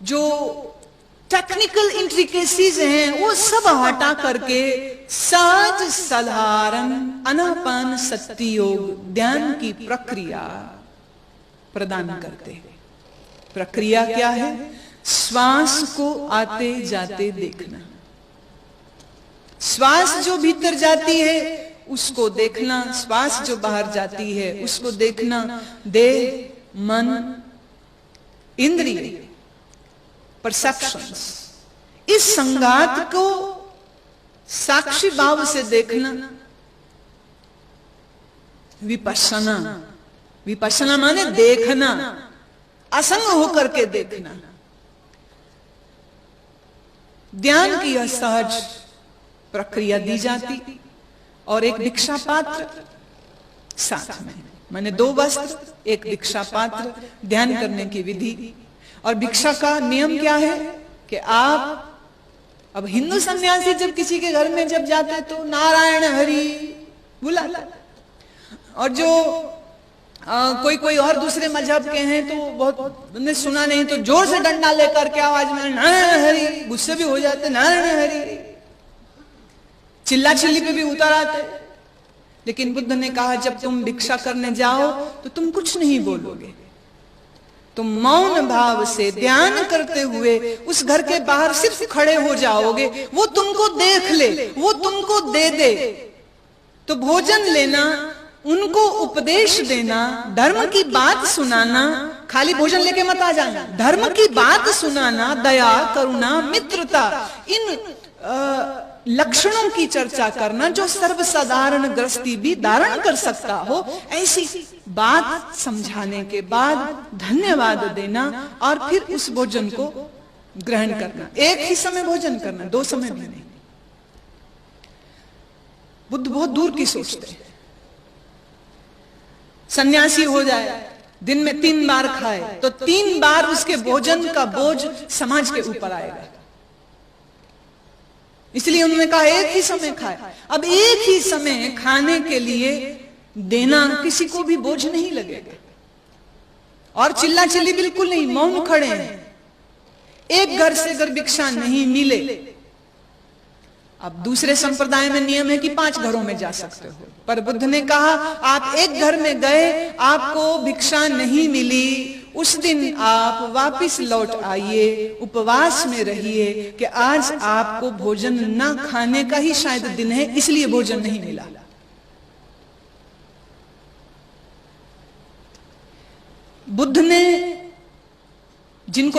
जो technical intricacies हैं वो सब हटा करके सहज साधारण आनापान सती योग ध्यान की प्रक्रिया प्रदान करते हैं। प्रक्रिया क्या है? श्वास को आते जाते देखना, श्वास जो भीतर जाती है उसको देखना, श्वास जो बाहर जाती है उसको देखना। देह, मन, इंद्रिय, परसेप्शंस, इस संगात को साक्षी भाव से देखना। विपश्यना, विपश्यना माने देखना, असंग होकर के देखना। ध्यान की यह सहज प्रक्रिया दी जाती और एक दीक्षा पात्र साथ में, माने 2 वस्त्र, एक दीक्षा पात्र, ध्यान करने की विधि। और भिक्षा का नियम क्या है कि आप, अब हिंदू सन्यासी जब किसी के घर में जब जाते तो नारायण हरि बुलाता, और जो कोई कोई और दूसरे मजहब के हैं तो बहुत ने सुना नहीं तो जोर से डंडा लेकर के आवाज में नारायण हरि, गुस्से भी हो जाते नारायण हरि, चिल्ला चिल्ली पे भी उतर आते। लेकिन बुद्ध ने कहा जब तुम भिक्षा करने जाओ तो तुम कुछ नहीं बोलोगे, तुम मौन भाव से ध्यान करते हुए उस घर के बाहर सिर्फ खड़े हो जाओगे, वो तुमको देख ले, वो तुमको दे दे। तो भोजन लेना, उनको उपदेश देना, धर्म की बात सुनाना, खाली भोजन लेके मत आ जाना, धर्म की बात सुनाना, दया, करुणा, मित्रता, इन लक्षणों की चर्चा करना जो सर्वसाधारण गृहस्थी भी धारण कर सकता हो, ऐसी बात समझाने के बाद धन्यवाद देना और फिर उस भोजन को ग्रहण करना। एक ही समय भोजन करना, 2 समय भी नहीं। बुद्ध बहुत दूर की सोचते हैं। सन्यासी हो जाए, दिन में 3 बार खाए तो 3 बार उसके भोजन का बोझ समाज के ऊपर आएगा। इसलिए उन्होंने कहा एक ही समय खाए। अब एक ही समय खाने के लिए देना किसी को भी बोझ नहीं लगेगा, और चिल्ला चिल्ली बिल्कुल नहीं, मौन खड़े हैं। एक घर से अगर भिक्षा नहीं मिले, अब दूसरे संप्रदाय में नियम है कि 5 घरों में जा सकते हो, पर बुद्ध ने कहा आप एक घर में गए, आपको भिक्षा नहीं मिली, उस दिन आप वापिस लौट आइए, उपवास में रहिए कि आज आपको भोजन ना खाने का ही शायद दिन है, इसलिए भोजन नहीं मिला। बुद्ध ने जिनको